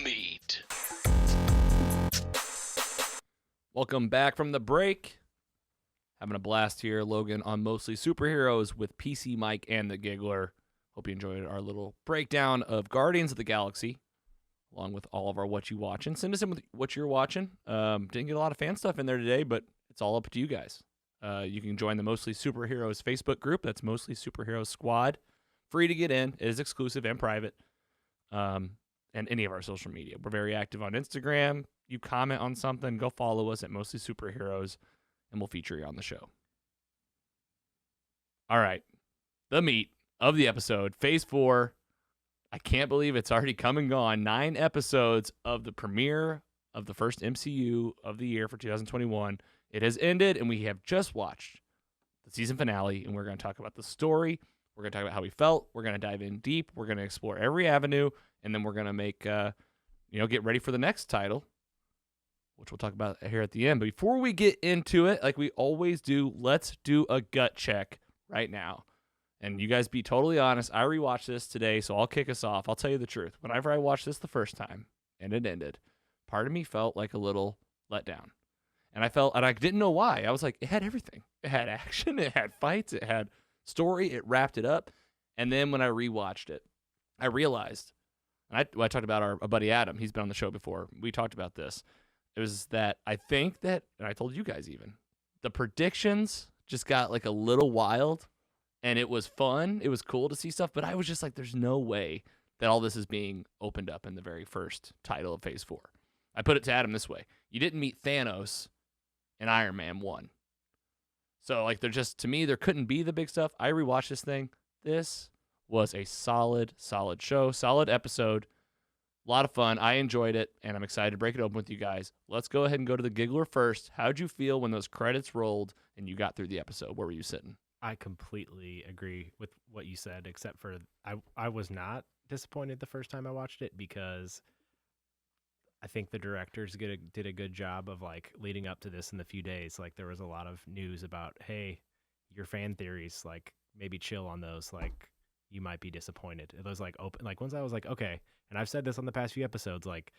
meat. Welcome back from the break. Having a blast here, Logan, on Mostly Superheroes with PC Mike and the Giggler. Hope you enjoyed our little breakdown of Guardians of the Galaxy, along with all of our What You Watching. Send us in with what you're watching. Didn't get a lot of fan stuff in there today, but it's all up to you guys. You can join the Mostly Superheroes Facebook group. That's Mostly Superheroes Squad. Free to get in. It is exclusive and private. And any of our social media. We're very active on Instagram. You comment on something, go follow us at Mostly Superheroes, and we'll feature you on the show. All right. The meat of the episode, Phase 4. I can't believe it's already come and gone. 9 episodes of the premiere of the first MCU of the year for 2021. It has ended, and we have just watched the season finale, and we're going to talk about the story. We're going to talk about how we felt. We're going to dive in deep. We're going to explore every avenue, and then we're going to make, get ready for the next title, which we'll talk about here at the end. But before we get into it, like we always do, let's do a gut check right now. And you guys be totally honest. I rewatched this today, so I'll kick us off. I'll tell you the truth. Whenever I watched this the first time and it ended, part of me felt like a little let down. And I didn't know why. I was like, it had everything. It had action. It had fights. It had story. It wrapped it up. And then when I rewatched it, I realized, and I talked about our buddy Adam. He's been on the show before. We talked about this. It was that I think that, and I told you guys even, the predictions just got like a little wild, and it was fun. It was cool to see stuff, but I was just like, there's no way that all this is being opened up in the very first title of Phase 4. I put it to Adam this way. You didn't meet Thanos in Iron Man 1. So, like, to me, there couldn't be the big stuff. I rewatched this thing. This was a solid show, solid episode. A lot of fun. I enjoyed it, and I'm excited to break it open with you guys. Let's go ahead and go to the Giggler first. How'd you feel when those credits rolled and you got through the episode? Where were you sitting? I completely agree with what you said, except for I was not disappointed the first time I watched it because I think the directors did a good job of like leading up to this in the few days. Like there was a lot of news about, hey, your fan theories, like maybe chill on those. Like you might be disappointed. It was like open, like once I was like, okay. And I've said this on the past few episodes, like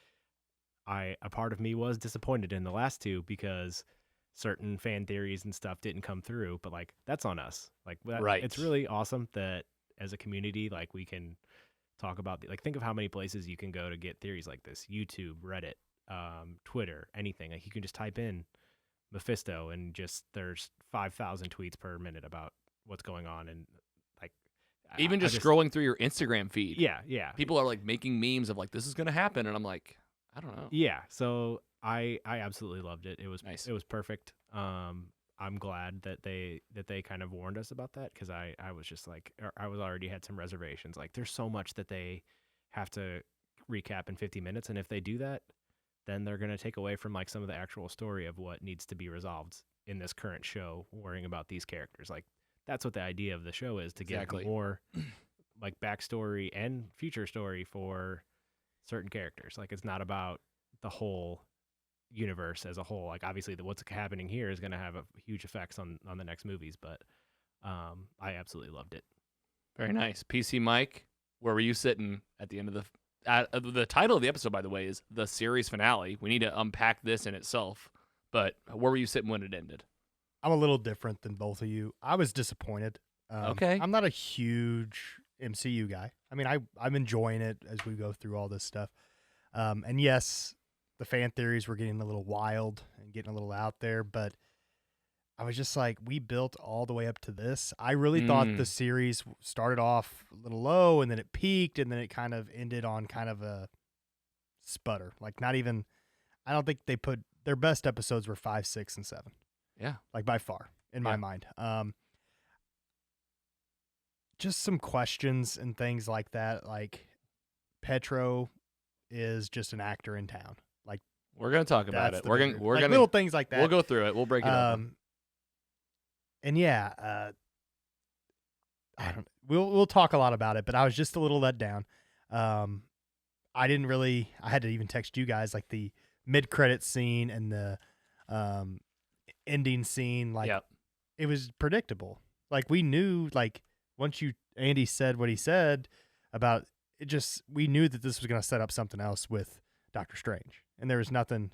a part of me was disappointed in the last two because certain fan theories and stuff didn't come through, but like that's on us. Like right. It's really awesome that as a community, like we can talk about like think of how many places you can go to get theories like this: YouTube, Reddit, Twitter, anything. Like you can just type in Mephisto and just there's 5,000 tweets per minute about what's going on, and like even just scrolling through your Instagram feed. Yeah. People are like making memes of like this is gonna happen, and I'm like, I don't know. Yeah. So I absolutely loved it. It was nice. It was perfect. I'm glad that they kind of warned us about that because I was just like I was already had some reservations. Like there's so much that they have to recap in 50 minutes, and if they do that, then they're gonna take away from like some of the actual story of what needs to be resolved in this current show. Worrying about these characters, like that's what the idea of the show is, to give more like backstory and future story for certain characters. Like it's not about the whole universe as a whole. Like obviously what's happening here is going to have a huge effects on the next movies, but I absolutely loved it. Very nice. PC Mike, where were you sitting at the end of the title of the episode, by the way, is the series finale. We need to unpack this in itself, but where were you sitting when it ended? I'm a little different than both of you. I was disappointed. Okay. I'm not a huge MCU guy. I mean, I'm enjoying it as we go through all this stuff. And yes, the fan theories were getting a little wild and getting a little out there, but I was just like, we built all the way up to this. I really thought the series started off a little low and then it peaked and then it kind of ended on kind of a sputter. Like not even, I don't think they put, their best episodes were 5, 6, and 7. Yeah. Like by far in my mind. Just some questions and things like that. Like Petro is just an actor in town. Like we're going to talk about it. We're going to little things like that. We'll go through it. We'll break it up. And yeah, I don't. We'll talk a lot about it, but I was just a little let down. I didn't really. I had to even text you guys like the mid-credit scene and the ending scene. Like it was predictable. Like we knew. Like once Andy said what he said about it, just we knew that this was going to set up something else with Doctor Strange, and there was nothing.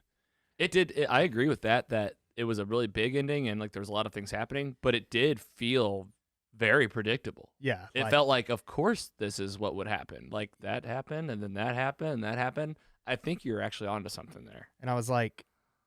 I agree with that. That it was a really big ending, and like there was a lot of things happening, but it did feel very predictable. Yeah, It felt like, of course, this is what would happen. Like that happened, and then that happened, and that happened. I think you're actually onto something there. and I was like,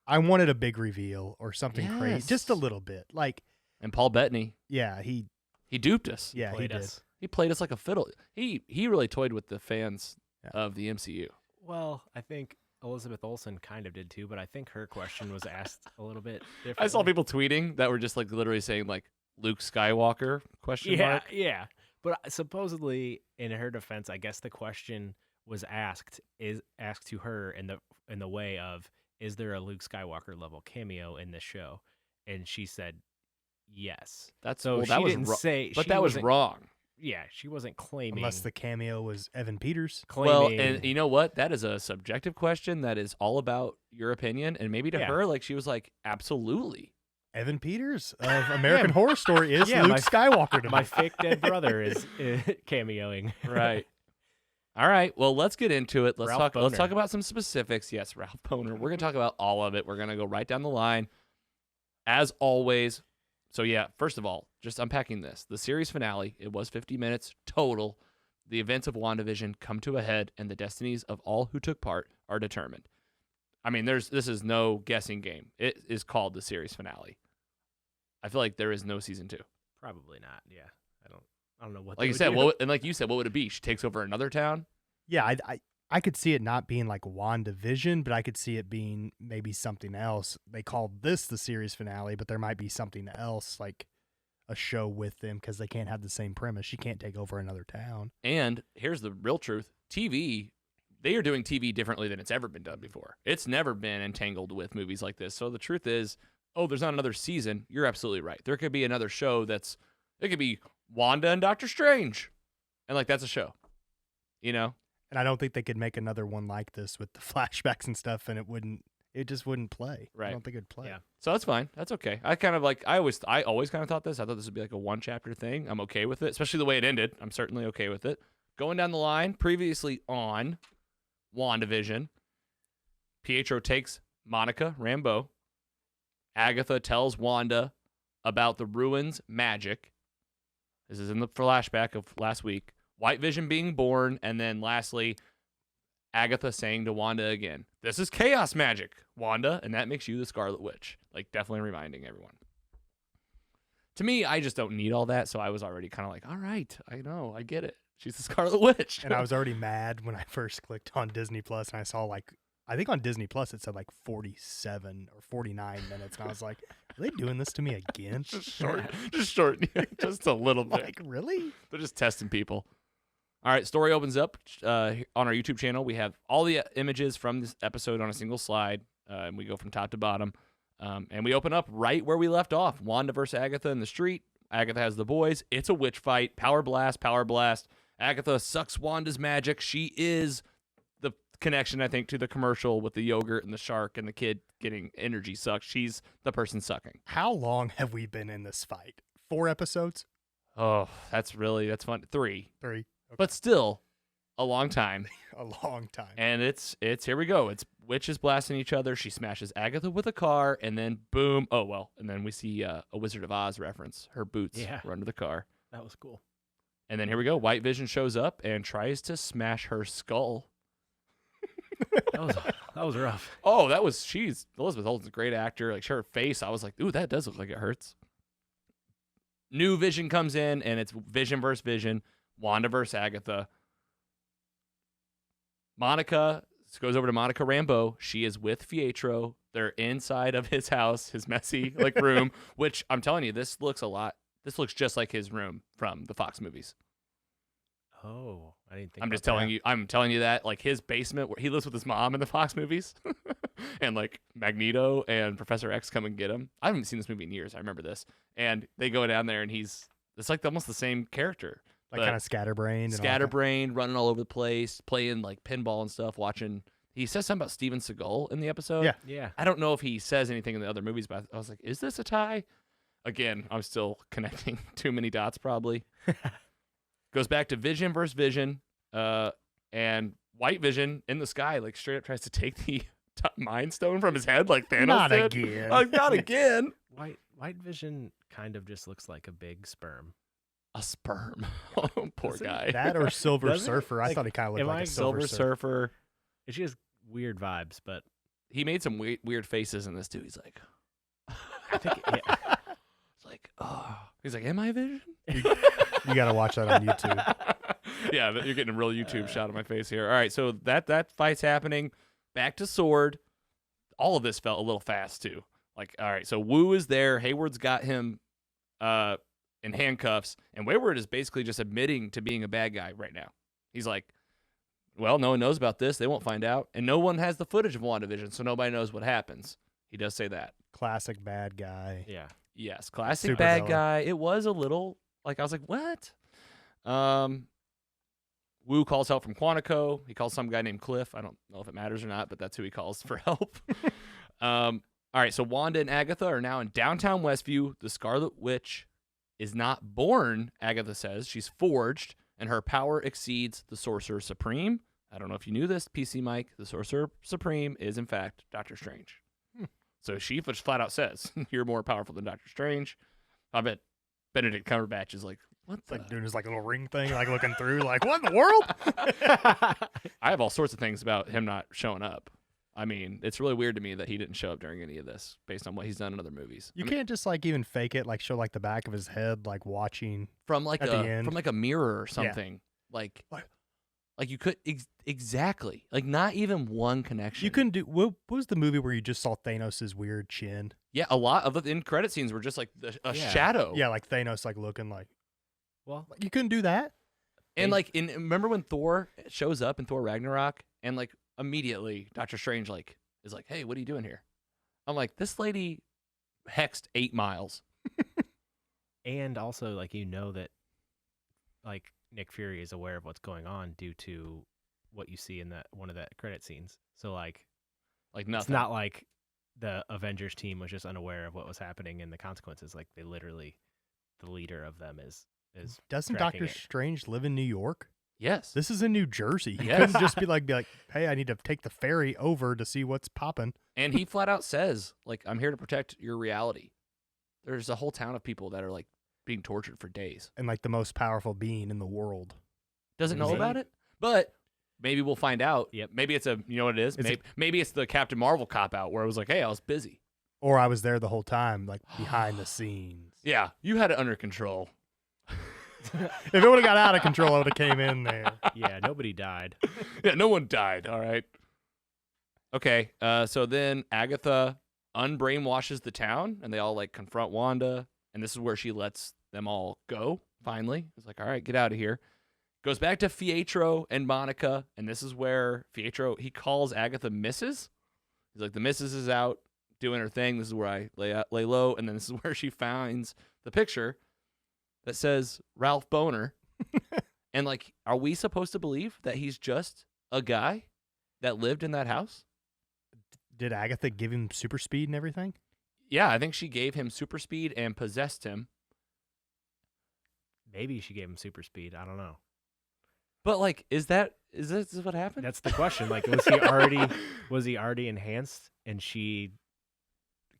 I wanted a big reveal or something crazy, Yes. just a little bit. Like, And Paul Bettany, yeah, he duped us. yeah he Played did. us. He played us like a fiddle. He really toyed with the fans Yeah. of the MCU. Well, I think Elizabeth Olsen kind of did too, but I think her question was asked a little bit different. I saw people tweeting that were just like literally saying like Luke Skywalker question mark. Yeah. But supposedly, in her defense, I guess the question was asked to her in the way of, is there a Luke Skywalker level cameo in this show? And she said yes. That's So well, she that was didn't wro- say, but she that was wasn't- wrong. Yeah, she wasn't claiming. Unless the cameo was Evan Peters. Well, claiming, and you know what? That is a subjective question that is all about your opinion. And maybe to Yeah. her, like she was like, absolutely. Evan Peters of American Horror Story is Yeah, Luke my- Skywalker to my me. fake dead brother is cameoing. Right. All right. Well, let's get into it. Let's Ralph talk Boner. about some specifics. Yes, Ralph Boner. We're gonna talk about all of it. We're gonna go right down the line. As always. So yeah, first of all, just unpacking this. The series finale, it was 50 minutes total. The events of WandaVision come to a head, and the destinies of all who took part are determined. I mean, this is no guessing game. It is called the series finale. I feel like there is no season 2. Probably not. Yeah, I don't know what. Like you they said, would do. like you said, what would it be? She takes over another town. Yeah, I could see it not being like WandaVision, but I could see it being maybe something else. They called this the series finale, but there might be something else, like a show with them, because they can't have the same premise. She can't take over another town. And here's the real truth. TV, they are doing TV differently than it's ever been done before. It's never been entangled with movies like this. So the truth is, there's not another season. You're absolutely right. There could be another show it could be Wanda and Doctor Strange. And like, that's a show, you know? And I don't think they could make another one like this with the flashbacks and stuff, and it just wouldn't play. I Right. don't think it'd play. Yeah. So that's fine. That's okay. I always kind of thought this. I thought this would be like a 1-chapter thing. I'm okay with it, especially the way it ended. I'm certainly okay with it. Going down the line, previously on WandaVision, Pietro takes Monica Rambeau. Agatha tells Wanda about the ruins magic. This is in the flashback of last week. White Vision being born, and then lastly, Agatha saying to Wanda again, "This is chaos magic, Wanda, and that makes you the Scarlet Witch." Like, definitely reminding everyone. To me, I just don't need all that, so I was already kind of like, all right, I know, I get it. She's the Scarlet Witch. And I was already mad when I first clicked on Disney Plus, and I saw I think on Disney Plus it said 47 or 49 minutes, and I was like, are they doing this to me again? just short, just a little bit. Like, really? They're just testing people. All right, story opens up on our YouTube channel. We have all the images from this episode on a single slide, and we go from top to bottom. And we open up right where we left off. Wanda versus Agatha in the street. Agatha has the boys. It's a witch fight. Power blast, power blast. Agatha sucks Wanda's magic. She is the connection, I think, to the commercial with the yogurt and the shark and the kid getting energy sucked. She's the person sucking. How long have we been in this fight? 4 episodes? Oh, that's fun. 3. 3. But still a long time. A long time. And it's here we go. It's witches blasting each other. She smashes Agatha with a car, and then boom. Oh, well. And then we see a Wizard of Oz reference. Her boots run to the car. That was cool. And then here we go. White Vision shows up and tries to smash her skull. That was rough. Oh, Elizabeth Olsen's a great actor. Like, her face, I was like, ooh, that does look like it hurts. New Vision comes in, and it's Vision versus Vision. Wanda versus Agatha. Monica goes over to Monica Rambeau. She is with Pietro. They're inside of his house, his messy room, which I'm telling you, this looks just like his room from the Fox movies. Oh, I didn't think. I'm just about telling that. you. I'm telling you that, like, his basement where he lives with his mom in the Fox movies, and like Magneto and Professor X come and get him. I haven't seen this movie in years. I remember this, and they go down there, and it's like almost the same character. Like But kind of scatterbrained. Scatterbrained, running all over the place, playing like pinball and stuff, watching. He says something about Steven Seagal in the episode. Yeah. Yeah. I don't know if he says anything in the other movies, but I was like, is this a tie? Again, I'm still connecting too many dots probably. Goes back to Vision versus Vision, and White Vision in the sky, like straight up tries to take the Mind Stone from his head, like Thanos Not did. again. Not again. White Vision kind of just looks like a big sperm. A sperm. Oh, poor Does it? guy. That or Silver Does it? Surfer. I Like, thought he kind of looked am like I a Silver Surfer. It's just weird vibes, but He made some weird faces in this too. He's like, I think it's like, oh. He's like, am I Vision? You got to watch that on YouTube. Yeah, you're getting a real YouTube shot of my face here. All right, so that fight's happening. Back to Sword. All of this felt a little fast too. Like, all right, so Wu is there. Hayward's got him in handcuffs, and Wayward is basically just admitting to being a bad guy right now. He's like, well, no one knows about this. They won't find out, and no one has the footage of WandaVision, so nobody knows what happens. He does say that. Classic bad guy. yeah. Yes, classic Super bad villain. guy. It was a little like I was like, what? Wu calls help from Quantico. He calls some guy named Cliff. I don't know if it matters or not, but that's who he calls for help. All right, so Wanda and Agatha are now in downtown Westview. The Scarlet Witch is not born, Agatha says. She's forged, and her power exceeds the Sorcerer Supreme. I don't know if you knew this, PC Mike. The Sorcerer Supreme is, in fact, Doctor Strange. So she just flat out says, you're more powerful than Doctor Strange. I bet Benedict Cumberbatch is like, what It's the? like doing his like little ring thing, like looking through, like, what in the world? I have all sorts of things about him not showing up. I mean, it's really weird to me that he didn't show up during any of this based on what he's done in other movies. You I mean, can't just like even fake it, like show like the back of his head, like watching. from like at the end. a mirror or something. Like you could exactly like not even one connection. You couldn't do. What was the movie where you just saw Thanos' weird chin? Yeah, a lot of the end credit scenes were just like a shadow. Yeah, like Thanos, like looking like. Well, You couldn't do that. And like remember when Thor shows up in Thor Ragnarok and like immediately Doctor Strange like is like, "Hey, what are you doing here?" I'm like, "This lady hexed 8 miles." and also like that like Nick Fury is aware of what's going on due to what you see in that one of the credit scenes. So like Like nothing. it's not like the Avengers team was just unaware of what was happening and the consequences. Like they literally, the leader of them is Doesn't tracking Doctor it. Strange live in New York? Yes. This is in New Jersey. He Yes. couldn't just be like, hey, I need to take the ferry over to see what's popping. And he flat out says, like, I'm here to protect your reality. There's a whole town of people that are like being tortured for days. And like the most powerful being in the world. Doesn't know Maybe. about it, but maybe we'll find out. Yep. Maybe it's you know what it is? Is Maybe it's the Captain Marvel cop out where it was like, hey, I was busy. Or I was there the whole time, like behind the scenes. Yeah, you had it under control. If it would have got out of control, I would have came in there. yeah, nobody died. Yeah, no one died. All right. Okay. So then Agatha unbrainwashes the town, and they all like confront Wanda, and this is where she lets them all go. Finally, it's like, all right, get out of here. Goes back to Pietro and Monica, and this is where Pietro he calls Agatha Mrs. He's like, the Mrs. is out doing her thing. This is where I lay low, and then this is where she finds the picture that says Ralph Boner. And like, are we supposed to believe that he's just a guy that lived in that house? Did Agatha give him super speed and everything? Yeah, I think she gave him super speed and possessed him. Maybe she gave him super speed. I don't know. But like, is this what happened? That's the question. Like, was he already enhanced and she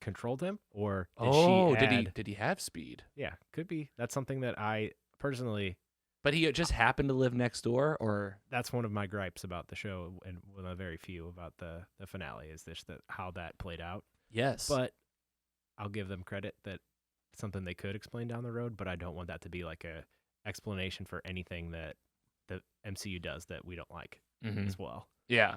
controlled him, or did she did he have speed? Yeah, could be. That's something that I personally. But he just happened to live next door, or That's one of my gripes about the show, and one of the very few about the finale is how that played out. yes, But I'll give them credit that it's something they could explain down the road. But I don't want that to be like a explanation for anything that the MCU does that we don't like Mhm. as well. yeah,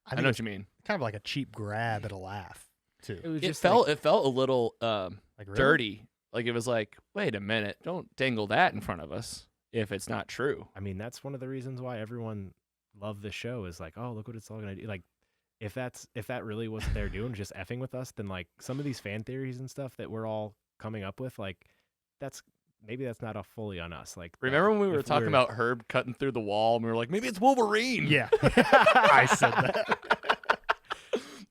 I think know it's what you mean. kind of like a cheap grab at a laugh, too. It was It just felt like, it felt a little Like, really? dirty. Like it was like, wait a minute, don't dangle that in front of us if it's not true. I mean, that's one of the reasons why everyone loved the show is like, oh, look what it's all gonna do. Like, if that really what they're doing, just effing with us, then like some of these fan theories and stuff that we're all coming up with, like maybe that's not fully on us. Like, Remember when we were if talking about Herb cutting through the wall, and we were like, maybe it's Wolverine. Yeah. I said that.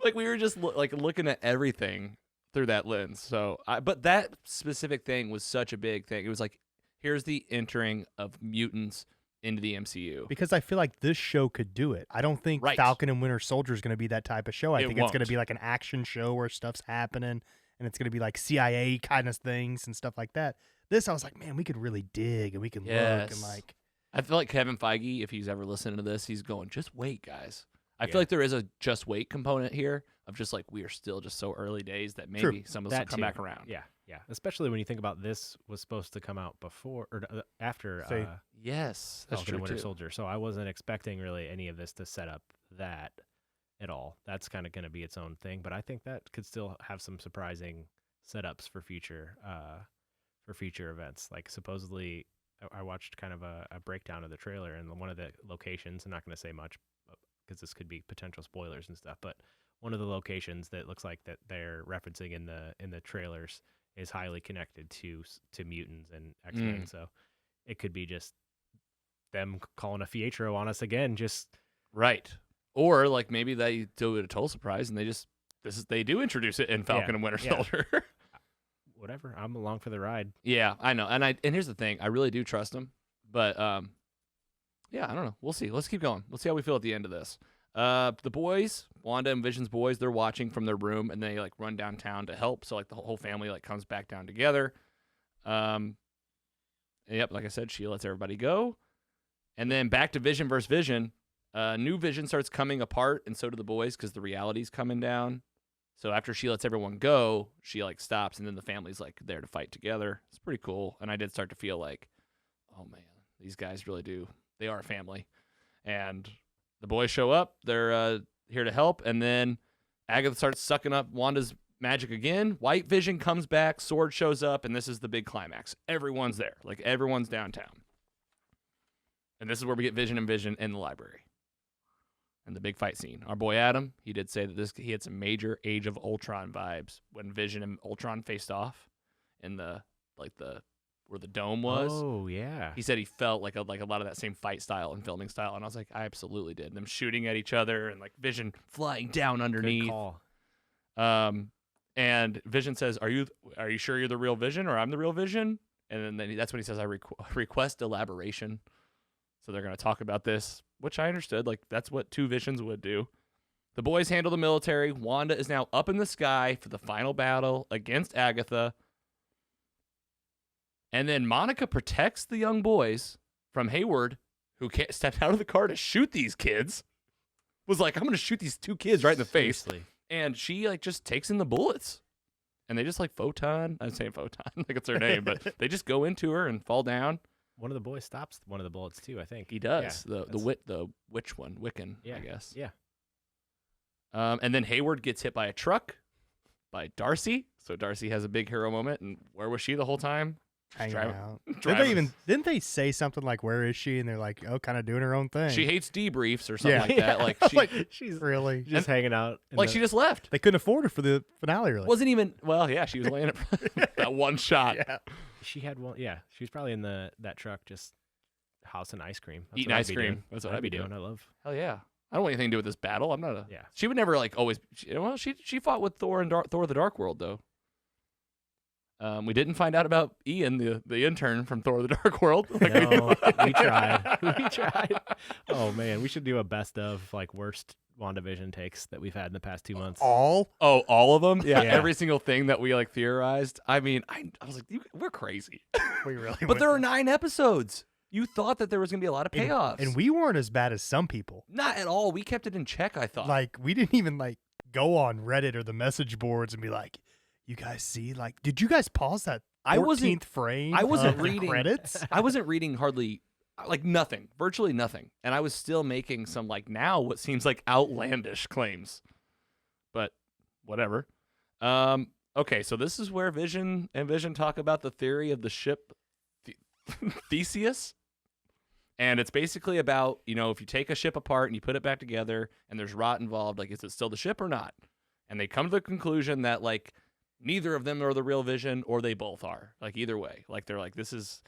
Like we were just looking at everything through that lens. So, but that specific thing was such a big thing. It was like, here's the entering of mutants into the MCU. Because I feel like this show could do it. I don't think Right. Falcon and Winter Soldier is going to be that type of show. I It think it's going to won't. be like an action show where stuff's happening, and it's going to be like CIA kind of things and stuff like that. This, I was like, man, we could really dig and we can look and Yes. like. I feel like Kevin Feige, if he's ever listening to this, he's going, just wait, guys. I Yeah. feel like there is a just wait component here of just like we are still just so early days that maybe True. some of us will That come too. back around. Yeah, yeah. Especially when you think about this was supposed to come out before or after Say- Yes, that's Falcon true and Winter too. Soldier. So I wasn't expecting really any of this to set up that at all. That's kind of going to be its own thing, but I think that could still have some surprising setups for future events. Like supposedly, I watched kind of a breakdown of the trailer, and one of the locations. I'm not going to say much because this could be potential spoilers and stuff, but one of the locations that looks like that they're referencing in the trailers is highly connected to mutants and X-Men. So it could be just them calling a Fietro on us again. Just Right. Or like maybe they do it a total surprise and they do introduce it in Falcon and Winter yeah. Soldier. whatever. I'm along for the ride. Yeah, I know. And here's the thing, I really do trust him. But yeah, I don't know. We'll see. Let's keep going. Let's see how we feel at the end of this. The boys, Wanda and Vision's boys, they're watching from their room and they like run downtown to help. So like the whole family like comes back down together. And yep, like I said, she lets everybody go. And then back to Vision versus Vision. New Vision starts coming apart, and so do the boys because the reality's coming down. So after she lets everyone go, she like stops, and then the family's like there to fight together. It's pretty cool. And I did start to feel like, oh man, these guys really they are a family. And the boys show up. They're here to help. And then Agatha starts sucking up Wanda's magic again. White Vision comes back. Sword shows up. And this is the big climax. Everyone's there. Like, everyone's downtown. And this is where we get Vision and Vision in the library. And the big fight scene. Our boy Adam, he did say that he had some major Age of Ultron vibes when Vision and Ultron faced off in where the dome was. Oh yeah. He said he felt like a lot of that same fight style and filming style, and I was like, I absolutely did. Them shooting at each other and like Vision flying down Good underneath. call. And Vision says, "Are you sure you're the real Vision, or I'm the real Vision?" And then that's when he says, "I request elaboration." So they're gonna talk about this, which I understood. Like that's what two Visions would do. The boys handle the military. Wanda is now up in the sky for the final battle against Agatha. And then Monica protects the young boys from Hayward, who stepped out of the car to shoot these kids. Was like, I'm going to shoot these two kids right in the face. Seriously. And she like just takes in the bullets. And they just like I'm saying photon, like it's her name, but they just go into her and fall down. One of the boys stops one of the bullets too, I think. He does. Yeah, the witch one, Wiccan, yeah, I guess. Yeah. And then Hayward gets hit by a truck by Darcy. So Darcy has a big hero moment. And where was she the whole time? Hanging Driving- out. driving- Didn't they say something like, "Where is she?" And they're like, "Oh, kind of doing her own thing." She hates debriefs or something Yeah. like that. Like she, like she's really. just hanging out. in like the- she just left. They couldn't afford her for the finale. Really. Wasn't even she was laying it that one shot. Yeah. She had one. Yeah, she was probably in that truck just housing ice cream. That's Eating what I'd ice be cream. doing. That's what I'd be doing. I love. Hell yeah. I don't want anything to do with this battle. I'm not a. Yeah. She would never like always. She fought with Thor and Thor: The Dark World though. We didn't find out about Ian, the intern from Thor: The Dark World. Like No, we tried. We tried. Oh man, we should do a best of like worst WandaVision takes that we've had in the past 2 months. All. Oh, all of them? Yeah, Yeah. every single thing that we like theorized. I mean, I was like, we're crazy. We really. But went there are there. 9 episodes. You thought that there was gonna be a lot of And- payoffs, and we weren't as bad as some people. not at all. We kept it in check. I thought. Like we didn't even like go on Reddit or the message boards and be like, "You guys see? Like, did you guys pause that I wasn't- 14th frame? I wasn't of the reading- credits." I wasn't reading hardly, like nothing, virtually nothing, and I was still making some like now what seems like outlandish claims, but whatever. Okay, so this is where Vision and Vision talk about the theory of the ship Theseus. And it's basically about, if you take a ship apart and you put it back together and there's rot involved, like, is it still the ship or not? And they come to the conclusion that, like, neither of them are the real Vision or they both are. Like, either way. Like, they're like, this is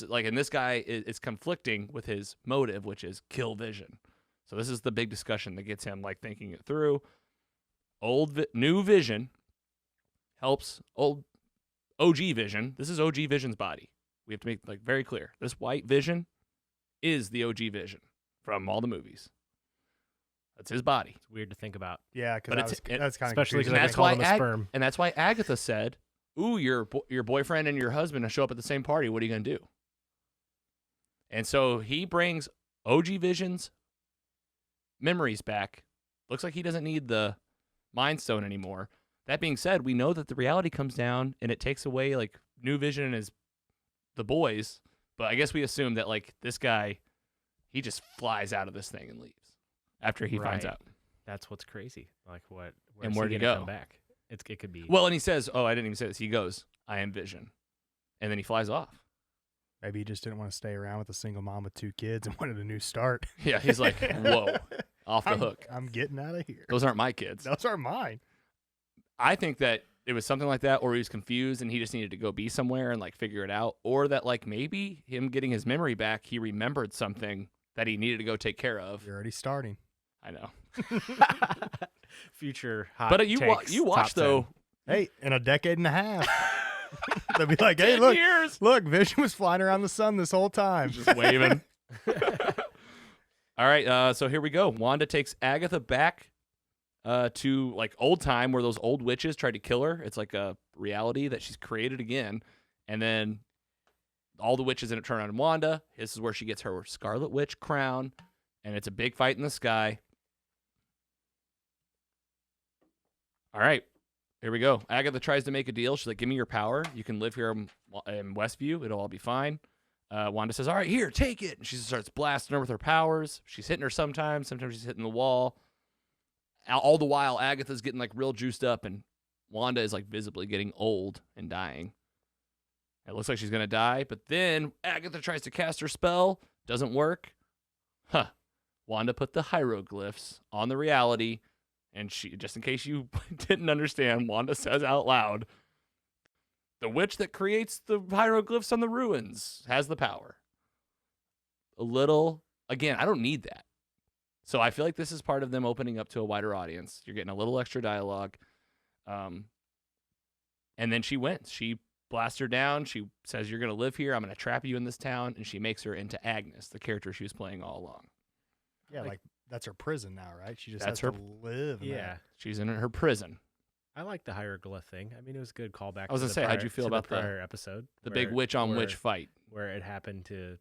like, and this guy is conflicting with his motive, which is kill Vision. So this is the big discussion that gets him, like, thinking it through. New Vision helps old OG Vision. This is OG Vision's body. We have to make, like, very clear. This white Vision is the OG Vision from all the movies. That's his body. It's weird to think about, Yeah, But because that's kind of especially because And I that's can call why him a sperm. and that's why Agatha said, "Ooh, your boyfriend and your husband show up at the same party. What are you gonna do?" And so he brings OG Vision's memories back. Looks like he doesn't need the Mind Stone anymore. That being said, we know that the reality comes down and it takes away like New Vision and the boys. But I guess we assume that like this guy, he just flies out of this thing and leaves after he finds Right. out. That's what's crazy. Like what? And where's where'd he he gonna go? Come back. It could be. Well, and he says, "Oh, I didn't even say this." He goes, "I am Vision," and then he flies off. maybe he just didn't want to stay around with a single mom with 2 kids and wanted a new start. Yeah, he's like, "Whoa, off the hook. I'm getting out of here. Those aren't my kids." Those are mine. I think that it was something like that, or he was confused and he just needed to go be somewhere and like figure it out, or that like maybe him getting his memory back, he remembered something that he needed to go take care of. You're already starting. I know, Future hot but you takes, watch top 10. though. Hey, in a decade and a half, they'll be like, "Hey, 10 look, years, look, Vision was flying around the sun this whole time." just waving. All right, so here we go. Wanda takes Agatha back to like old time where those old witches tried to kill her. It's like a reality that she's created again, and then all the witches end up turning on Wanda. This is where she gets her Scarlet Witch crown, and it's a big fight in the sky. All right, here we go. Agatha tries to make a deal. She's like, "Give me your power. You can live here in Westview. It'll all be fine." Wanda says, "All right, here, take it." And she starts blasting her with her powers. She's hitting her sometimes. Sometimes she's hitting the wall. All the while, Agatha's getting like real juiced up, and Wanda is like visibly getting old and dying. It looks like she's going to die, but then Agatha tries to cast her spell. Doesn't work. Huh. Wanda put the hieroglyphs on the reality, and she, just in case you didn't understand, Wanda says out loud, "The witch that creates the hieroglyphs on the ruins has the power." A little, again, I don't need that. So I feel like this is part of them opening up to a wider audience. You're getting a little extra dialogue. And then she wins. She blasts her down. She says, "You're going to live here. I'm going to trap you in this town." And she makes her into Agnes, the character she was playing all along. Yeah, like that's her prison now, right? She just That's has her- to live. in Yeah, that. She's in her prison. I like the hieroglyph thing. I mean, it was a good callback. I was to gonna the say, how'd prior- you feel to the about the- prior episode? The big where- witch on where- witch fight. where it happened to,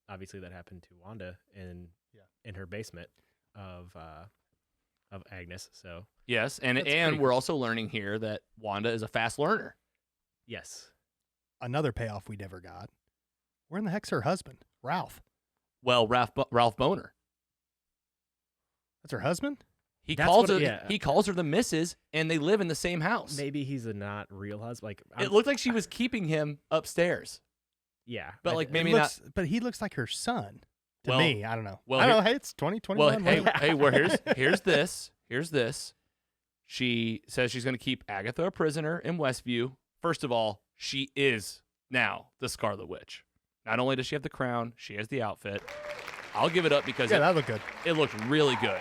obviously that happened to Wanda in her basement of Agnes. So Yes, and That's pretty we're also learning here that Wanda is a fast learner. yes, Another payoff we never got. Where in the heck's her husband? Ralph. Well, Ralph Boner. That's her husband? He That's calls her. what- yeah. He calls her the Missus, and they live in the same house. maybe he's a not real husband. Like It looked like she was keeping him upstairs. yeah, but, I like, thi- maybe He looks, but he looks like her son. To Well- me, I don't know. well, I don't here- know. Hey, it's 2021. Well, hey, well, here's this. Here's this. She says she's going to keep Agatha a prisoner in Westview. First of all, she is now the Scarlet Witch. Not only does she have the crown, she has the outfit. I'll give it up because Yeah, that looked good. it looked really good.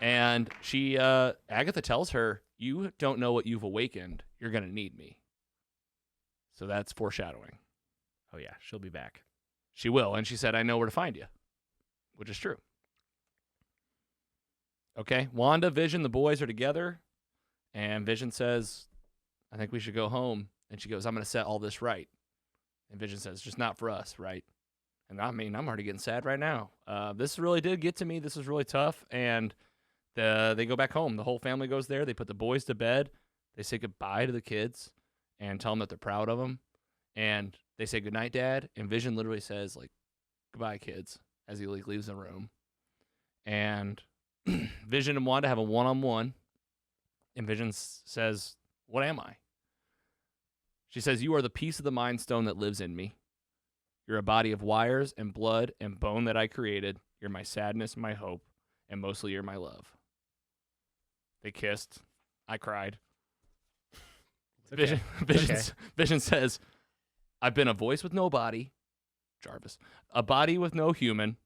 And she, Agatha tells her, "You don't know what you've awakened. You're going to need me." So that's foreshadowing. oh yeah, she'll be back. She will. And she said, "I know where to find you," which is true. Okay. Wanda, Vision, the boys are together. And Vision says, "I think we should go home." And she goes, "I'm going to set all this right." And Vision says, "Just not for us, right?" And I mean, I'm already getting sad right now. This really did get to me. This was really tough. And they go back home. The whole family goes there. They put the boys to bed. They say goodbye to the kids and tell them that they're proud of them. And they say, "Goodnight, Dad." And Vision literally says, like, "Goodbye, kids," as he like leaves the room. And Vision and Wanda have a one-on-one. And Vision says, "What am I?" She says, "You are the piece of the Mind Stone that lives in me. You're a body of wires and blood and bone that I created. You're my sadness, my hope, and mostly you're my love." They kissed. I cried. It's okay. Vision says, "I've been a voice with no body," Jarvis, "a body with no human,"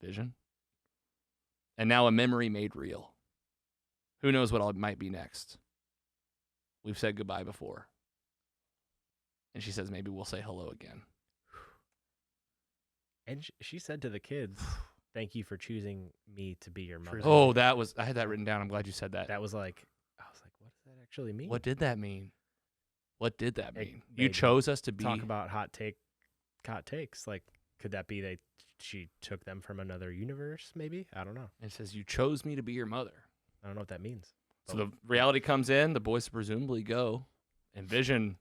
Vision, "and now a memory made real. Who knows what might be next? We've said goodbye before." And she says, maybe we'll say hello again. And she said to the kids, "Thank you for choosing me to be your mother." Oh, I had that written down. I'm glad you said that. That was like, I was like, what does that actually mean? What did that mean? What did that mean? You maybe chose us to be. Talk about hot takes. Like, could that be she took them from another universe? Maybe, I don't know. It says, you chose me to be your mother. I don't know what that means. So the reality comes in. The boys presumably go. And Vision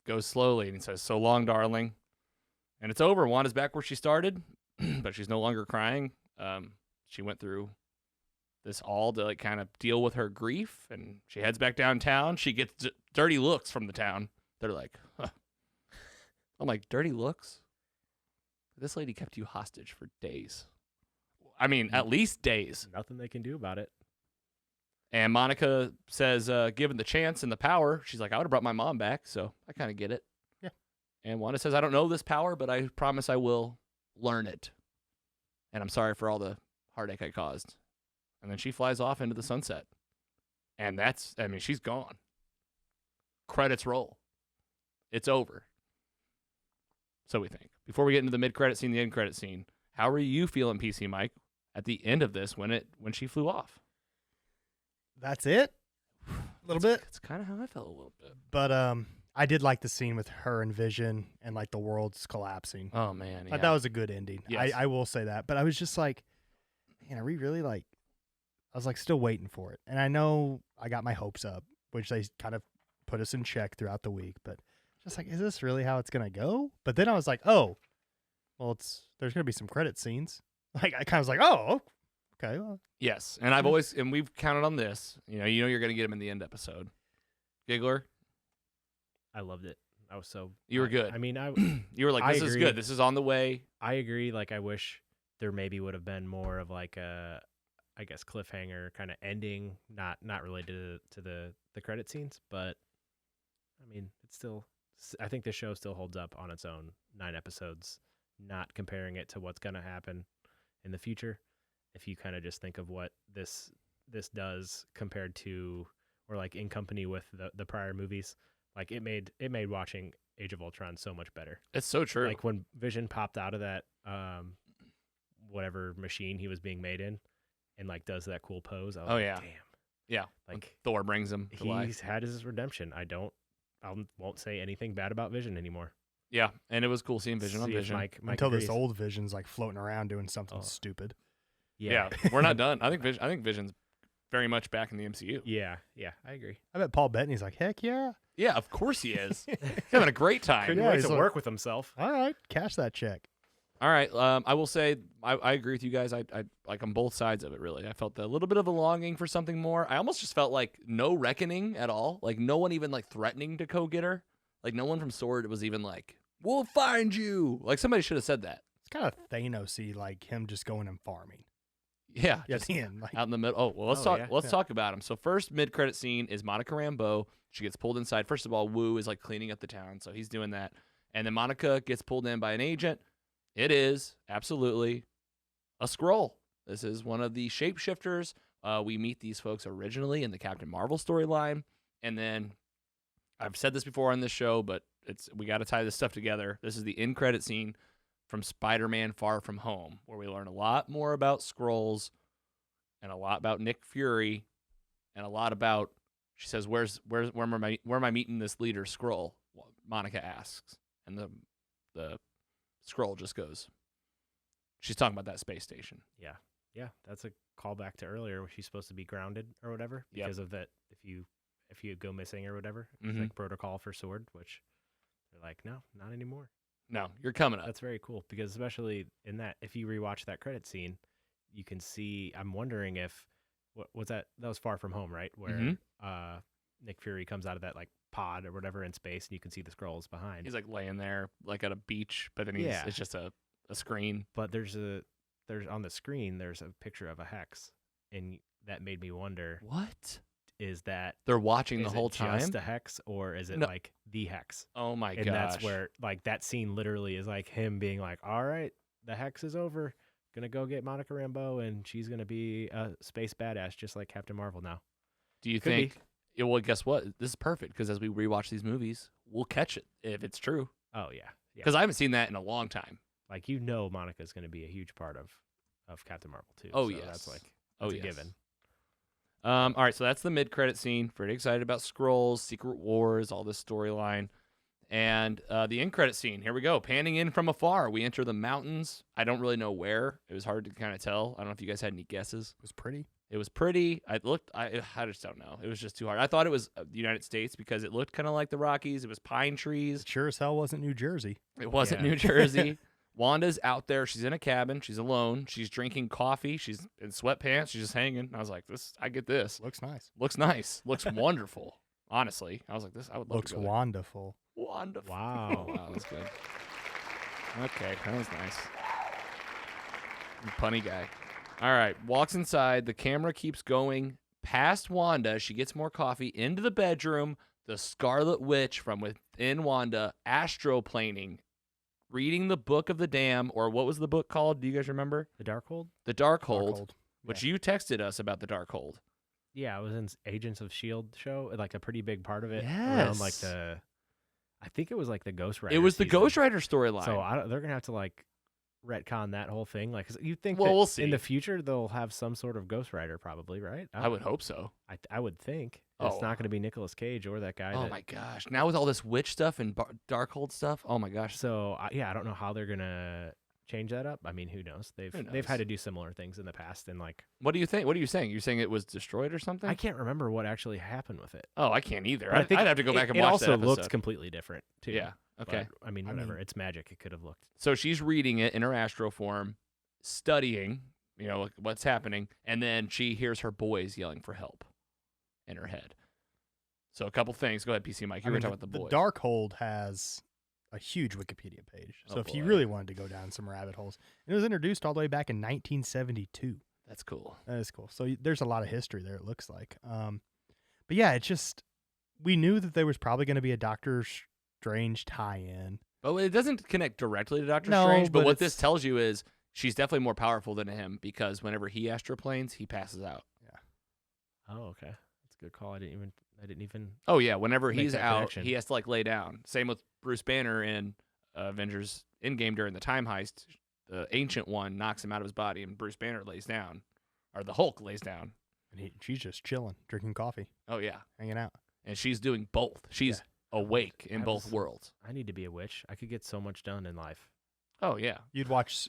goes slowly. And he says, so long, darling. And it's over. Wanda's back where she started, but she's no longer crying. She went through this all to like kind of deal with her grief, and she heads back downtown. She gets dirty looks from the town. They're like, huh. I'm like, dirty looks? This lady kept you hostage for days. I mean, at least days. Nothing they can do about it. And Monica says, given the chance and the power, she's like, I would have brought my mom back, so I kind of get it. Yeah. And Wanda says, I don't know this power, but I promise I will learn it. And I'm sorry for all the heartache I caused. And then she flies off into the sunset. And she's gone. Credits roll. It's over. So we think. Before we get into the mid-credit scene, the end-credit scene, how are you feeling, PC Mike, at the end of this when she flew off? That's it? A little bit? It's kind of how I felt a little bit. But I did like the scene with her and Vision and like the world's collapsing. Oh, man. I thought that was a good ending. Yes. I will say that. But I was just like, man, are we really like, I was like still waiting for it. And I know I got my hopes up, which they kind of put us in check throughout the week. But just like, is this really how it's going to go? But then I was like, oh, well, there's going to be some credit scenes. Like, I kind of was like, oh, okay. Well. Yes. And we've counted on this. You know you're going to get him in the end episode. Giggler? I loved it. I was so. You were good. I mean, you were like, this is good. This is on the way. I agree. Like, I wish there maybe would have been more of like a, I guess, cliffhanger kind of ending, not related to the credit scenes. But I mean, it's still. I think the show still holds up on its own 9 episodes. Not comparing it to what's gonna happen in the future. If you kind of just think of what this does compared to, or like in company with the prior movies, like it made watching Age of Ultron so much better. It's so true. Like when Vision popped out of that whatever machine he was being made in, and like does that cool pose. I was yeah, damn, yeah. Like when Thor brings him to life. He's had his redemption. I won't say anything bad about Vision anymore. Yeah, and it was cool seeing Vision on Vision. Mike Until agrees. this old Vision's like floating around doing something stupid. Yeah, we're not done. I think Vision's very much back in the MCU. Yeah, I agree. I bet Paul Bettany's like, heck yeah. Yeah, of course he is. He's having a great time. Couldn't Yeah, wait he's to like- work with himself. All right, cash that check. All right, I will say I agree with you guys. I like on both sides of it, really. I felt a little bit of a longing for something more. I almost just felt like no reckoning at all. Like no one even like threatening to go get her. Like no one from S.W.O.R.D. was even like, we'll find you. Like somebody should have said that. It's kind of Thanos-y, like him just going and farming. Yeah, Yeah, at just the end. Like, out in the middle. Oh, well, let's talk about him. So first mid-credit scene is Monica Rambeau. She gets pulled inside. First of all, Wu is like cleaning up the town, so he's doing that. And then Monica gets pulled in by an agent. It is absolutely a Skrull. This is one of the shapeshifters. We meet these folks originally in the Captain Marvel storyline, and then I've said this before on this show, but we got to tie this stuff together. This is the end credit scene from Spider-Man: Far From Home, where we learn a lot more about Skrulls and a lot about Nick Fury and a lot about. She says, "Where am I meeting this leader Skrull?" Monica asks, and the Skrull just goes. She's talking about that space station. Yeah, that's a callback to earlier where she's supposed to be grounded or whatever because of that. If you go missing or whatever, it's like protocol for S.W.O.R.D., which they're like, no, not anymore. No, you're coming up. That's very cool because especially in that, if you rewatch that credit scene, you can see. I'm wondering if what was that? That was Far From Home, right? Where Nick Fury comes out of that like pod or whatever in space, and you can see the Skrulls behind. He's like laying there, like at a beach, but then it's just a screen. But there's on the screen there's a picture of a hex, and that made me wonder, what is that? They're watching the is whole it time. just a hex, or is it No. like the hex? Oh my gosh! And that's where like that scene literally is like him being like, all right, the hex is over. Gonna go get Monica Rambeau, and she's gonna be a space badass just like Captain Marvel now. Do you Could think? well, guess what? This is perfect because as we rewatch these movies, we'll catch it if it's true. Oh yeah, yeah. Because I haven't seen that in a long time. Like Monica's going to be a huge part of Captain Marvel too. Oh so yes, that's like oh a yes. given. All right, so that's the mid-credit scene. Pretty excited about Skrulls, Secret Wars, all this storyline. And the end credit scene, here we go. Panning in from afar, we enter the mountains. I don't really know where. It was hard to kind of tell. I don't know if you guys had any guesses. It was pretty. It was pretty. I just don't know. It was just too hard. I thought it was the United States because it looked kind of like the Rockies. It was pine trees. It sure as hell wasn't New Jersey. It wasn't Yeah. New Jersey. Wanda's out there. She's in a cabin. She's alone. She's drinking coffee. She's in sweatpants. She's just hanging. I was like, I get this. Looks nice. Looks nice. Looks wonderful. Honestly, I was like, I would love Looks to go there. wonderful. Wonderful. Wow. Wow, that's good. Okay, that was nice. You punny guy. All right, walks inside. The camera keeps going past Wanda. She gets more coffee into the bedroom. The Scarlet Witch from within Wanda, astroplaning, reading the Book of the Dam, or what was the book called? Do you guys remember? The Darkhold? The Darkhold, Darkhold. which you texted us about the Darkhold. Yeah, I was in Agents of S.H.I.E.L.D. show, like a pretty big part of it. Around like Yes. I think it was like the Ghost Rider. It was the season. Ghost Rider storyline. So they're going to have to like retcon that whole thing. Like, 'cause you think Well, that we'll see. in the future they'll have some sort of Ghost Rider probably, right? I would hope so. I would think. Oh. It's not going to be Nicolas Cage or that guy. Oh that, my gosh! Now with all this witch stuff and Darkhold stuff, oh my gosh! So I don't know how they're going to change that up. I mean, who knows? They've knows? had to do similar things in the past, and like What do you think? What are you saying? You're saying it was destroyed or something? I can't remember what actually happened with it. Oh, I can't either. But I think I'd have to go back and it watch also that episode. looks completely different too. Yeah. Okay. But, I mean, I whatever. mean- It's magic. It could have looked. So she's reading it in her astro form, studying, what's happening, and then she hears her boys yelling for help in her head. So a couple things. Go ahead, PC Mike. You were talking about the boys. Darkhold has a huge Wikipedia page. So Oh, if you boy. really wanted to go down some rabbit holes, it was introduced all the way back in 1972. That's cool. That is cool. So there's a lot of history there, it looks like. But yeah, it's just, we knew that there was probably going to be a Doctor Strange tie-in. But it doesn't connect directly to Doctor No, Strange. But but what this it's- tells you is she's definitely more powerful than him because whenever he astroplanes, he passes out. Oh, okay. That's a good call. I didn't even. Oh yeah, whenever Make he's that out, connection. he has to lay down. Same with Bruce Banner in Avengers Endgame during the time heist. The Ancient One knocks him out of his body, and Bruce Banner lays down, or the Hulk lays down. And she's just chilling, drinking coffee, Oh yeah, hanging out. and she's doing both. She's awake in I both was- worlds. I need to be a witch. I could get so much done in life. Oh yeah, You'd watch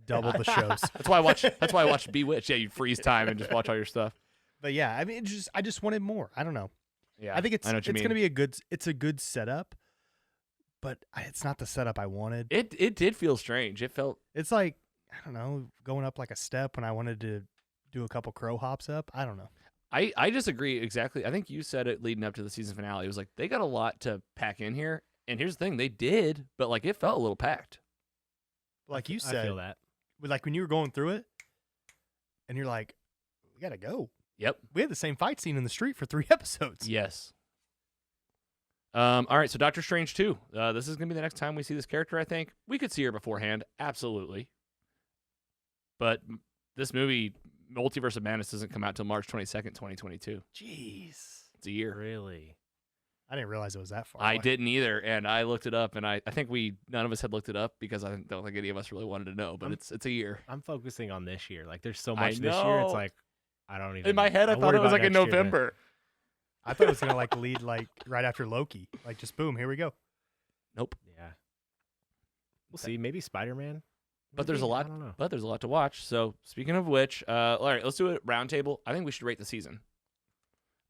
double the shows. that's why I watch. That's why I watch Bewitched. Yeah, you freeze time and just watch all your stuff. But yeah, I mean, I just wanted more. I don't know. Yeah, I think it's know what you going to mean. be it's a good setup, but it's not the setup I wanted. It did feel strange. It felt It's like, I don't know, going up like a step when I wanted to do a couple crow hops up. I don't know. I disagree exactly. I think you said it leading up to the season finale. It was like they got a lot to pack in here. And here's the thing, they did, but like it felt a little packed. Like you I said, feel that. like when you were going through it, and you're like, we got to go. Yep. We had the same fight scene in the street for 3 episodes. Yes. All right, so Doctor Strange 2. This is going to be the next time we see this character, I think. We could see her beforehand, absolutely. But this movie, Multiverse of Madness, doesn't come out till March 22nd, 2022. Jeez. It's a year. Really? I didn't realize it was that far I away. didn't either, and I looked it up, and I think none of us had looked it up because I don't think any of us really wanted to know, but I'm- it's a year. I'm focusing on this year. Like, there's so I much this year. It's know. like, I don't even. In my head, I thought worry it was about like in next year, but- November. I thought it was going to like lead like right after Loki. Like just boom, here we go. Nope. Yeah. We'll see. Maybe Spider-Man. But there's a lot. I don't know. But there's a lot to watch. So speaking of which, all right, let's do a roundtable. I think we should rate the season.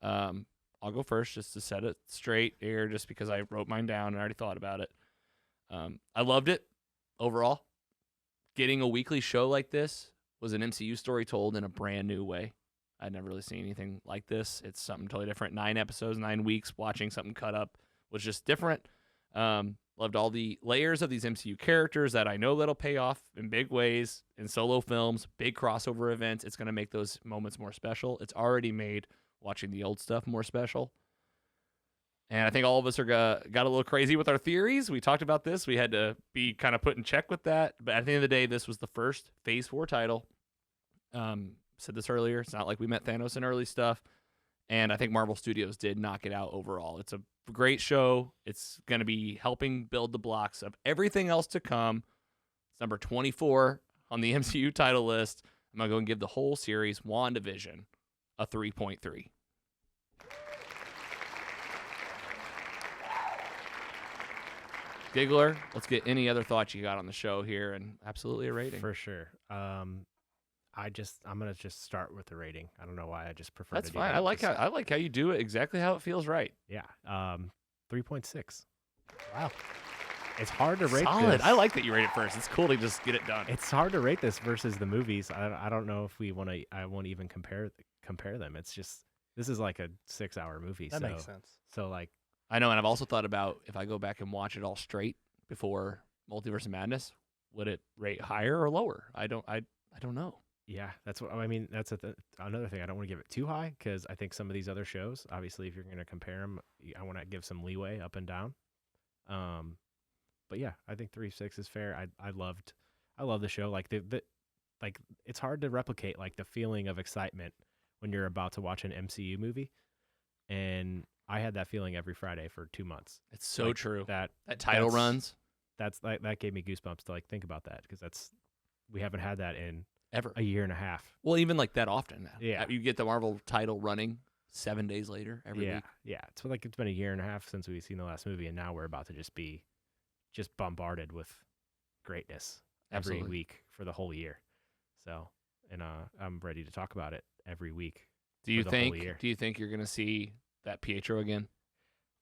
I'll go first just to set it straight here, just because I wrote mine down and I already thought about it. I loved it overall. Getting a weekly show like this was an MCU story told in a brand new way. I'd never really seen anything like this. It's something totally different. 9 episodes, 9 weeks, watching something cut up was just different. Loved all the layers of these MCU characters that I know that'll pay off in big ways in solo films, big crossover events. It's going to make those moments more special. It's already made watching the old stuff more special. And I think all of us are got a little crazy with our theories. We talked about this. We had to be kind of put in check with that. But at the end of the day, this was the first Phase 4 title. Said this earlier. It's not like we met Thanos in early stuff. And I think Marvel Studios did knock it out overall. It's a great show. It's going to be helping build the blocks of everything else to come. It's number 24 on the MCU title list. I'm going to go and give the whole series, WandaVision, a 3.3. Giggler, let's get any other thoughts you got on the show here, and absolutely a rating. For sure. I'm gonna just start with the rating. I don't know why I just prefer. That's to do fine. that. I like how you do it exactly how it feels right. Yeah. 3.6. Wow. It's hard to rate Solid. this. I like that you rate it first. It's cool to just get it done. It's hard to rate this versus the movies. I don't know if we want to. I won't even compare them. It's just this is like a 6-hour movie. That so, makes sense. So like I know, and I've also thought about if I go back and watch it all straight before Multiverse of Madness, would it rate higher or lower? I don't know. yeah, that's what I mean. That's another thing. I don't want to give it too high because I think some of these other shows, obviously, if you're going to compare them, I want to give some leeway up and down. But yeah, I think 3.6 is fair. I love the show. Like like it's hard to replicate like the feeling of excitement when you're about to watch an MCU movie, and I had that feeling every Friday for 2 months. It's so Like, true. That Title that's- runs That's like that gave me goosebumps to like think about that because we haven't had that in ever. a year and a half. Well, even like that often. Yeah. You get the Marvel title running 7 days later every yeah, week. yeah. It's like it's been a year and a half since we've seen the last movie, and now we're about to just be bombarded with greatness every Absolutely. week for the whole year. So, and I'm ready to talk about it every week. Do you for the whole think? year. Do you think you're going to see that Pietro again?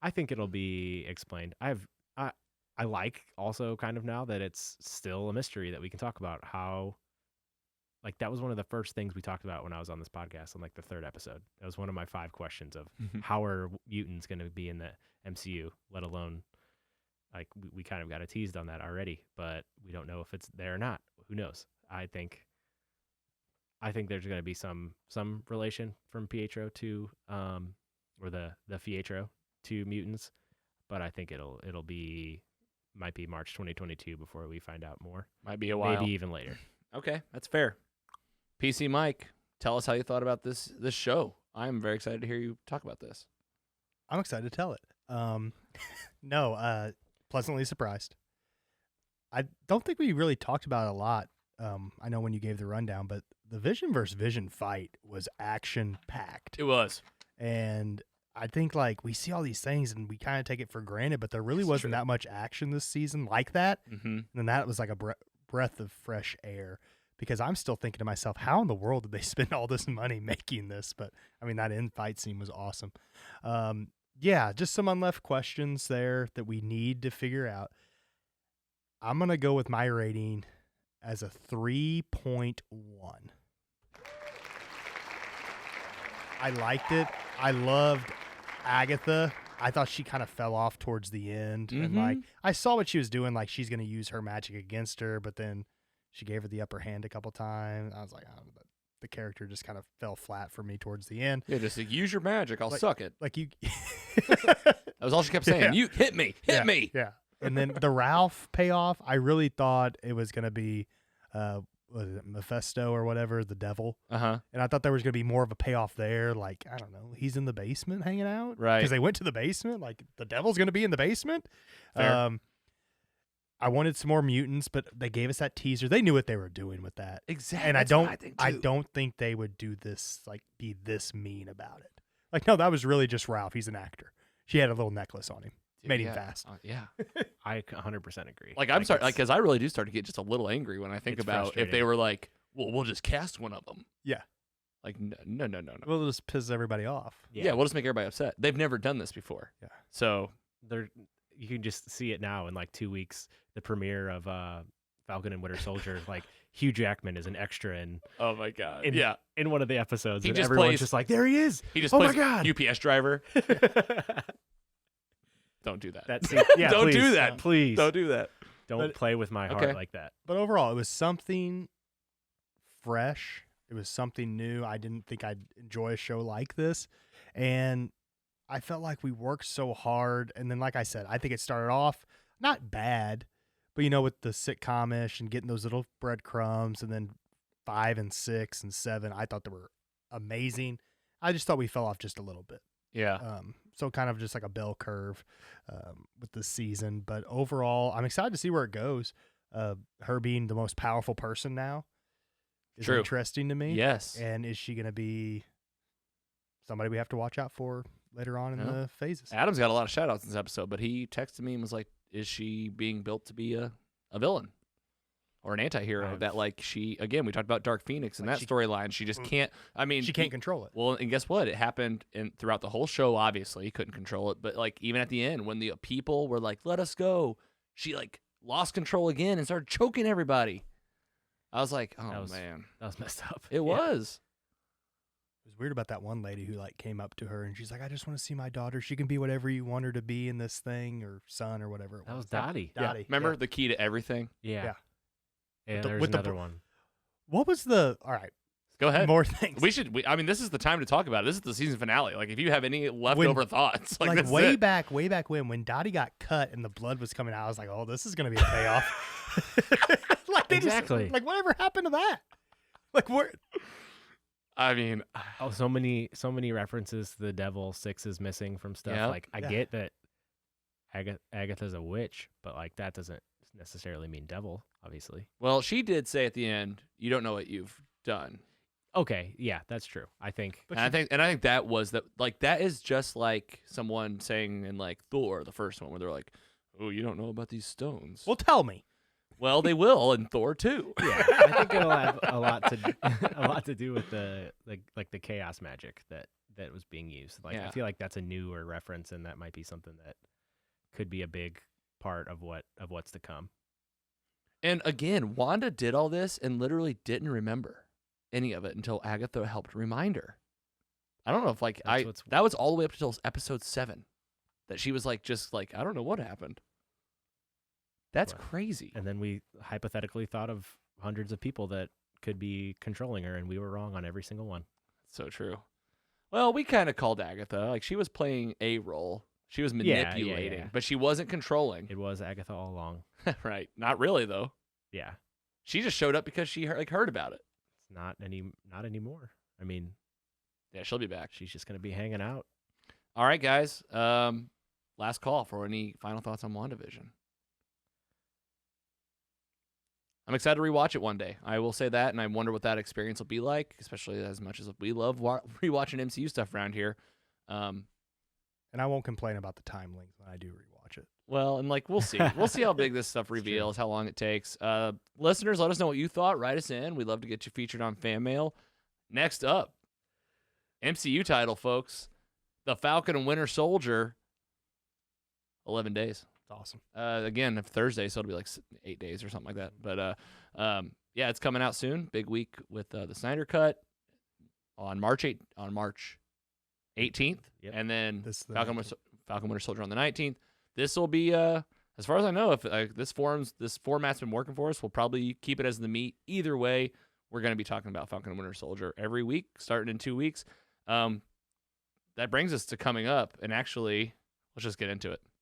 I think it'll be explained. I like also kind of now that it's still a mystery that we can talk about how, like that was one of the first things we talked about when I was on this podcast on like the 3rd episode. That was one of my 5 questions of how are mutants going to be in the MCU, let alone like we kind of got teased on that already, but we don't know if it's there or not. Who knows? I think there's going to be some relation from Pietro to or the Pietro to mutants, but I think might be March 2022 before we find out more. Might be a while. Maybe even later. Okay, that's fair. PC Mike, tell us how you thought about this show. I'm very excited to hear you talk about this. I'm excited to tell it. No, pleasantly surprised. I don't think we really talked about it a lot. I know when you gave the rundown, but the Vision versus Vision fight was action packed. It was. And I think like we see all these things and we kind of take it for granted, but there really It's wasn't true. that much action this season like that. Mm-hmm. And that was like a breath of fresh air because I'm still thinking to myself, how in the world did they spend all this money making this? But I mean, that end fight scene was awesome. Yeah, just some unleft questions there that we need to figure out. I'm going to go with my rating as a 3.1. I liked it. I loved Agatha. I thought she kind of fell off towards the end. And like I saw what she was doing, like she's going to use her magic against her, but then she gave her the upper hand a couple times. I was like, oh, the character just kind of fell flat for me towards the end. Yeah, just like, use your magic. I'll Like- suck it. Like you That was all she kept saying. Yeah. You hit me. Hit me. Yeah. And then the Ralph payoff, I really thought it was going to be was it Mephisto or whatever, the devil. Uh-huh. And I thought there was going to be more of a payoff there. Like, I don't know, he's in the basement hanging out. Right. Because they went to the basement. Like, the devil's going to be in the basement. Fair. I wanted some more mutants, but they gave us that teaser. They knew what they were doing with that. Exactly. And That's what I think, I too. don't think they would do this, like, be this mean about it. Like, no, that was really just Ralph. He's an actor. She had a little necklace on him. Made him Yeah. fast. Yeah. I 100% agree. Like, I'm sorry, like, it's- because I really do start to get just a little angry when I think It's about if they frustrating. were like, well, we'll just cast one of them. Yeah. Like, no. We'll just piss everybody off. Yeah, we'll just make everybody upset. They've never done this before. Yeah. So, You can just see it now in like 2 weeks. The premiere of Falcon and Winter Soldier, like Hugh Jackman is an extra in oh my God. In- yeah. in one of the episodes, He and just everyone's plays- just like, there he is. He just Oh plays my God. UPS driver. Don't do that. That scene, yeah, Don't do please, that. please. Don't do that. Don't But- play with my heart Okay. like that. But overall, it was something fresh. It was something new. I didn't think I'd enjoy a show like this. And I felt like we worked so hard. And then, like I said, I think it started off not bad, but, you know, with the sitcom-ish and getting those little breadcrumbs. And then 5 and 6 and 7, I thought they were amazing. I just thought we fell off just a little bit. Yeah. So kind of just like a bell curve with the season. But overall, I'm excited to see where it goes. Her being the most powerful person now is True. interesting to me. Yes. And is she going to be somebody we have to watch out for later on in the phases? Adam's got a lot of shout outs in this episode, but he texted me and was like, is she being built to be a villain or an anti-hero? That, like, we talked about Dark Phoenix and Like that storyline. She just can't, She can't control it. Well, and guess what? It happened throughout the whole show, obviously. He couldn't control it. But, like, even at the end, when the people were like, let us go, she, like, lost control again and started choking everybody. I was like, man. That was messed up. It was. It was weird about that one lady who like came up to her and she's like, I just want to see my daughter. She can be whatever you want her to be in this thing, or son, or whatever it That was was. Dottie. Dottie. Remember the key to everything? Yeah. Yeah. And the- there's with the another br- one. What was the? All right, Go ahead. more things. I mean, this is the time to talk about it. This is the season finale. Like, if you have any leftover thoughts, like that's way it. back when Dottie got cut and the blood was coming out, I was like, oh, this is gonna be a payoff. Like they Exactly. Like whatever happened to that? Like where? I mean, Oh, so many references to the devil. Six is missing from stuff. Yeah. Like I Yeah. get that Agatha's a witch, but like that doesn't necessarily mean devil, obviously. well, she did say at the end, you don't know what you've done. Okay, yeah, that's true. I think But And I think that was that is just like someone saying in like Thor, the first one, where they're like, oh, you don't know about these stones. Well, tell me. Well, they will in Thor too. yeah, I think it'll have a lot to do with the chaos magic that was being used. Like Yeah. I feel like that's a newer reference, and that might be something that could be a big part of what's to come. And again, Wanda did all this and literally didn't remember any of it until Agatha helped remind her. I don't know if that was all the way up until episode 7 that she was like, just like, I don't know what happened. That's Well, crazy. And then we hypothetically thought of hundreds of people that could be controlling her, and we were wrong on every single one. So true. Well, we kind of called Agatha. Like, she was playing a role. She was manipulating, yeah. but she wasn't controlling. It was Agatha all along. Right. Not really, though. Yeah, She just showed up because she heard about it. it's not anymore. I mean, Yeah, she'll be back. she's just gonna be hanging out. All right, guys. Last call for any final thoughts on WandaVision. I'm excited to rewatch it one day. I will say that, and I wonder what that experience will be like, especially as much as we love rewatching MCU stuff around here. And I won't complain about the time length when I do rewatch it. Well, and like we'll see. We'll see how big this stuff reveals, how long it takes. Listeners, let us know what you thought. Write us in. We'd love to get you featured on Fan Mail. Next up, MCU title, folks. The Falcon and Winter Soldier. 11 days. It's awesome. Again, Thursday, so it'll be like 8 days or something like that. But yeah, it's coming out soon. Big week with the Snyder Cut on March 18th, Yep. and then This the Falcon 19th. Winter Soldier on the 19th. This will be, as far as I know, if this format's been working for us, we'll probably keep it as the meat. Either way, we're going to be talking about Falcon and Winter Soldier every week, starting in 2 weeks. That brings us to coming up, and actually, let's just get into it.